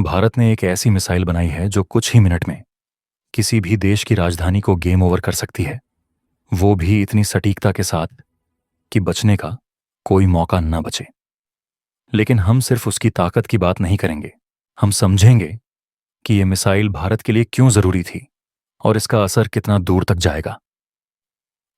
भारत ने एक ऐसी मिसाइल बनाई है जो कुछ ही मिनट में किसी भी देश की राजधानी को गेम ओवर कर सकती है, वो भी इतनी सटीकता के साथ कि बचने का कोई मौका न बचे। लेकिन हम सिर्फ उसकी ताकत की बात नहीं करेंगे, हम समझेंगे कि यह मिसाइल भारत के लिए क्यों जरूरी थी और इसका असर कितना दूर तक जाएगा।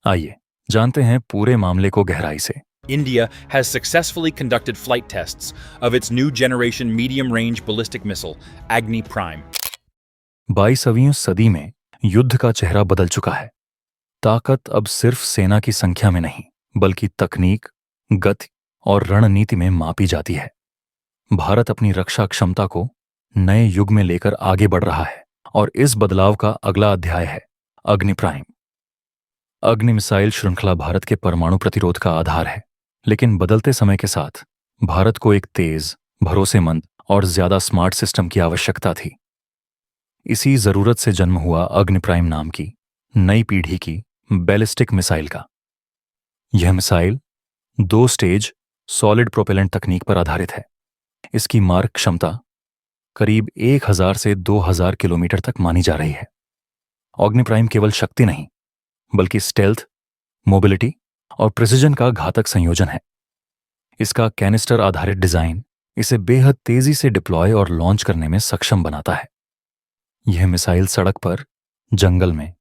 आइए जानते हैं पूरे मामले को गहराई से। India has successfully conducted flight tests of its new generation medium-range ballistic missile, Agni Prime. 22वीं सदी में युद्ध का चेहरा बदल चुका है। ताकत अब सिर्फ सेना की संख्या में नहीं, बल्कि तकनीक, गति और रणनीति में मापी जाती है। भारत अपनी रक्षा क्षमता को नए युग में लेकर आगे बढ़ रहा है और इस बदलाव का अगला अध्याय है अग्नि प्राइम। अग्नि मिसाइल श्रृंखला भारत के परमाणु प्रतिरोध का आधार है, लेकिन बदलते समय के साथ भारत को एक तेज, भरोसेमंद और ज्यादा स्मार्ट सिस्टम की आवश्यकता थी। इसी जरूरत से जन्म हुआ अग्नि प्राइम नाम की नई पीढ़ी की बैलिस्टिक मिसाइल का। यह मिसाइल 2 स्टेज सॉलिड प्रोपेलेंट तकनीक पर आधारित है। इसकी मारक क्षमता करीब 1000 से 2000 किलोमीटर तक मानी जा रही है। अग्नि प्राइम केवल शक्ति नहीं, बल्कि स्टेल्थ, मोबिलिटी और प्रिसिजन का घातक संयोजन है। इसका कैनिस्टर आधारित डिजाइन इसे बेहद तेजी से डिप्लॉय और लॉन्च करने में सक्षम बनाता है। यह मिसाइल सड़क पर, जंगल में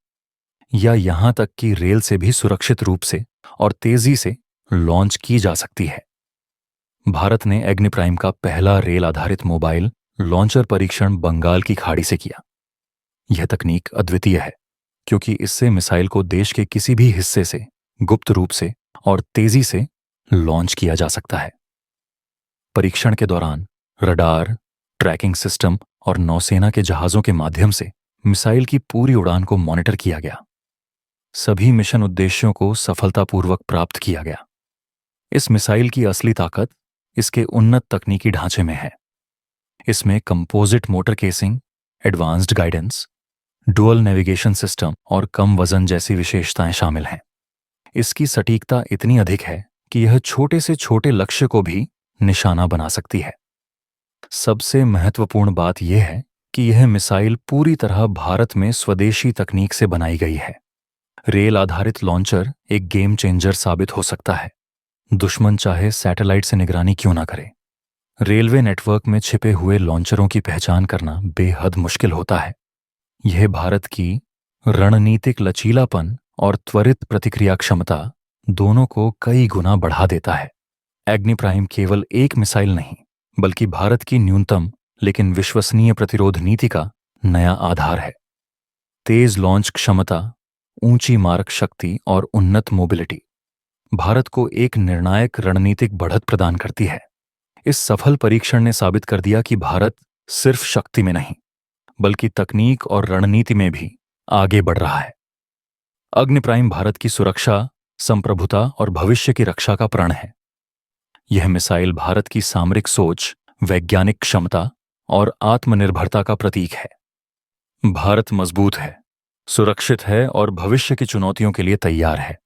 या यहां तक कि रेल से भी सुरक्षित रूप से और तेजी से लॉन्च की जा सकती है। भारत ने अग्नि प्राइम का पहला रेल आधारित मोबाइल लॉन्चर परीक्षण बंगाल की खाड़ी से किया। यह तकनीक अद्वितीय है क्योंकि इससे मिसाइल को देश के किसी भी हिस्से से गुप्त रूप से और तेजी से लॉन्च किया जा सकता है। परीक्षण के दौरान रडार, ट्रैकिंग सिस्टम और नौसेना के जहाजों के माध्यम से मिसाइल की पूरी उड़ान को मॉनिटर किया गया। सभी मिशन उद्देश्यों को सफलतापूर्वक प्राप्त किया गया। इस मिसाइल की असली ताकत इसके उन्नत तकनीकी ढांचे में है। इसमें composite motor casing, advanced guidance, dual navigation system और कम वजन जैसी विशेषताएं शामिल हैं। इसकी सटीकता इतनी अधिक है कि यह छोटे से छोटे लक्ष्य को भी निशाना बना सकती है। सबसे महत्वपूर्ण बात यह है कि यह मिसाइल पूरी तरह भारत में स्वदेशी तकनीक से बनाई गई है। रेल आधारित लॉन्चर एक गेम चेंजर साबित हो सकता है। दुश्मन चाहे सैटेलाइट से निगरानी क्यों ना करे, रेलवे नेटवर्क में छिपे हुए लॉन्चरों की पहचान करना बेहद मुश्किल होता है। यह भारत की रणनीतिक लचीलापन और त्वरित प्रतिक्रिया क्षमता दोनों को कई गुना बढ़ा देता है। अग्नि प्राइम केवल एक मिसाइल नहीं, बल्कि भारत की न्यूनतम लेकिन विश्वसनीय प्रतिरोध नीति का नया आधार है। तेज लॉन्च क्षमता, ऊंची मारक शक्ति और उन्नत मोबिलिटी भारत को एक निर्णायक रणनीतिक बढ़त प्रदान करती है। इस सफल परीक्षण ने साबित कर दिया कि भारत सिर्फ शक्ति में नहीं, बल्कि तकनीक और रणनीति में भी आगे बढ़ रहा है। अग्नि प्राइम भारत की सुरक्षा, संप्रभुता और भविष्य की रक्षा का प्रण है। यह मिसाइल भारत की सामरिक सोच, वैज्ञानिक क्षमता और आत्मनिर्भरता का प्रतीक है। भारत मजबूत है, सुरक्षित है और भविष्य की चुनौतियों के लिए तैयार है।